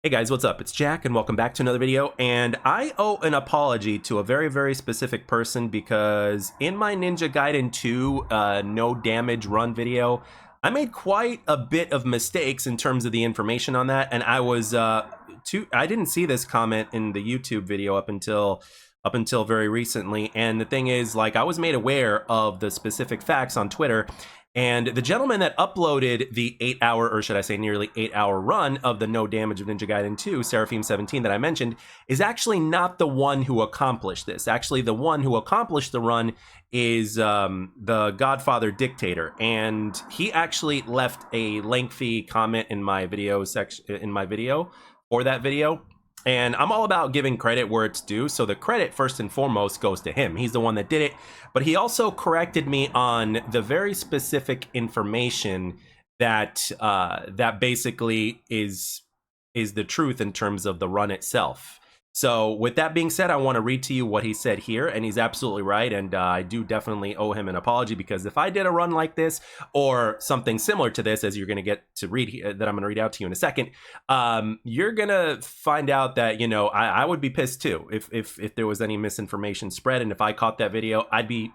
Hey guys, what's up? It's Jack and welcome back to another video, and I owe an apology to a very specific person because in my Ninja Gaiden 2 no damage run video, I made quite a bit of mistakes in terms of the information on that, and I didn't see this comment in the YouTube video up until very recently. And the thing is, like, I was made aware of the specific facts on Twitter. And the gentleman that uploaded the 8-hour, or should I say nearly 8-hour run of the No Damage of Ninja Gaiden 2, Seraphim17 that I mentioned, is actually not the one who accomplished this. Actually, the one who accomplished the run is the Godfather Dictator. And he actually left a lengthy comment in my video for that video. And I'm all about giving credit where it's due, so the credit first and foremost goes to him. He's the one that did it, but he also corrected me on the very specific information that that basically is the truth in terms of the run itself. So with that being said, I want to read to you what he said here, and he's absolutely right, and I do definitely owe him an apology, because if I did a run like this or something similar to this, as you're going to get to read, that I'm going to read out to you in a second, you're going to find out that, you know, I would be pissed too if there was any misinformation spread, and if I caught that video, I'd be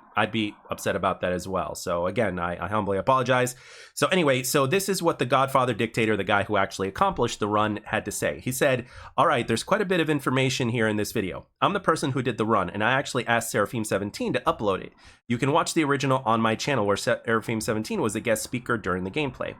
upset about that as well. So again, I humbly apologize. So anyway, so this is what the Godfather Dictator, the guy who actually accomplished the run, had to say. He said, "All right, there's quite a bit of information here in this video. I'm the person who did the run, and I actually asked Seraphim17 to upload it. You can watch the original on my channel, where Seraphim17 was a guest speaker during the gameplay.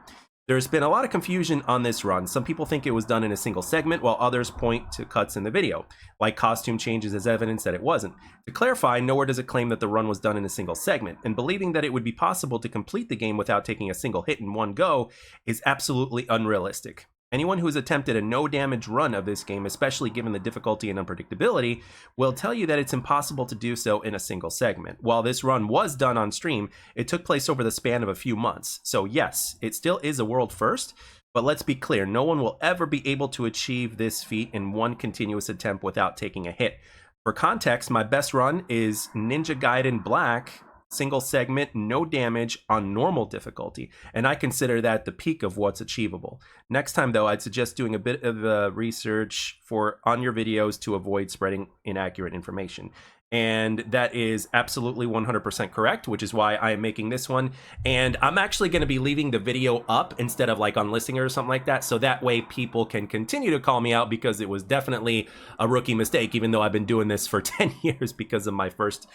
There's been a lot of confusion on this run. Some people think it was done in a single segment, while others point to cuts in the video, like costume changes as evidence that it wasn't. To clarify, nowhere does it claim that the run was done in a single segment, and believing that it would be possible to complete the game without taking a single hit in one go is absolutely unrealistic. Anyone who has attempted a no-damage run of this game, especially given the difficulty and unpredictability, will tell you that it's impossible to do so in a single segment. While this run was done on stream, it took place over the span of a few months. So yes, it still is a world first, but let's be clear, no one will ever be able to achieve this feat in one continuous attempt without taking a hit. For context, my best run is Ninja Gaiden Black, single segment, no damage, on normal difficulty, and I consider that the peak of what's achievable. Next time though, I'd suggest doing a bit of research on your videos to avoid spreading inaccurate information." And that is absolutely 100% correct, which is why I am making this one. And I'm actually going to be leaving the video up instead of like on listing or something like that, so that way people can continue to call me out, because it was definitely a rookie mistake, even though I've been doing this for 10 years because of my first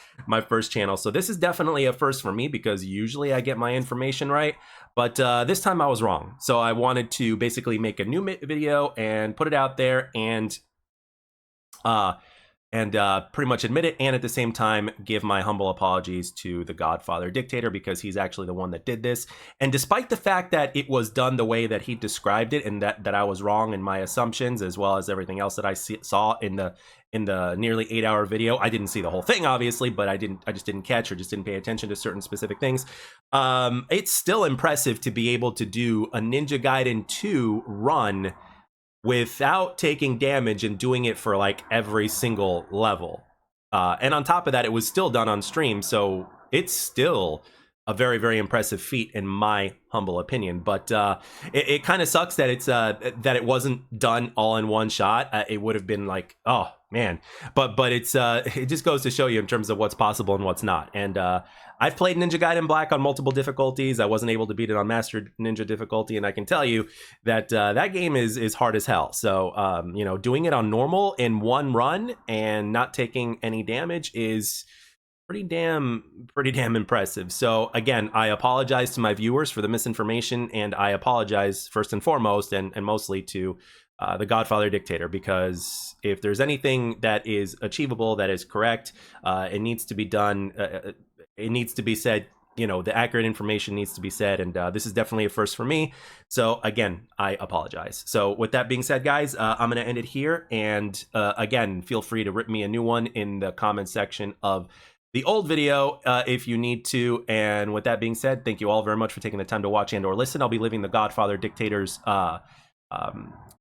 channel. So this is definitely a first for me, because usually I get my information right, but this time I was wrong. So I wanted to basically make a new video and put it out there, and pretty much admit it, and at the same time give my humble apologies to the Godfather Dictator, because he's actually the one that did this. And despite the fact that it was done the way that he described it, and that I was wrong in my assumptions, as well as everything else that I saw in the nearly 8-hour video, I didn't see the whole thing obviously, but I just didn't catch, or just didn't pay attention to certain specific things. It's still impressive to be able to do a Ninja Gaiden 2 run without taking damage, and doing it for like every single level. And on top of that, it was still done on stream, so it's still a very impressive feat in my humble opinion. But it kind of sucks that it's that it wasn't done all in one shot. It would have been like, oh man, but it's it just goes to show you in terms of what's possible and what's not. And I've played Ninja Gaiden Black on multiple difficulties. I wasn't able to beat it on Master Ninja difficulty, and I can tell you that that game is hard as hell. So you know, doing it on normal in one run and not taking any damage is pretty damn impressive. So again, I apologize to my viewers for the misinformation, and I apologize first and foremost and mostly to the Godfather Dictator, because if there's anything that is achievable, that is correct, it needs to be done. It needs to be said. You know, the accurate information needs to be said, and this is definitely a first for me. So again, I apologize. So with that being said, guys, I'm going to end it here. And again, feel free to rip me a new one in the comment section of the old video if you need to. And with that being said, thank you all very much for taking the time to watch and or listen. I'll be leaving the Godfather Dictator's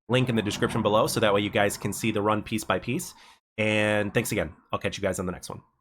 link in the description below, so that way you guys can see the run piece by piece. And thanks again. I'll catch you guys on the next one.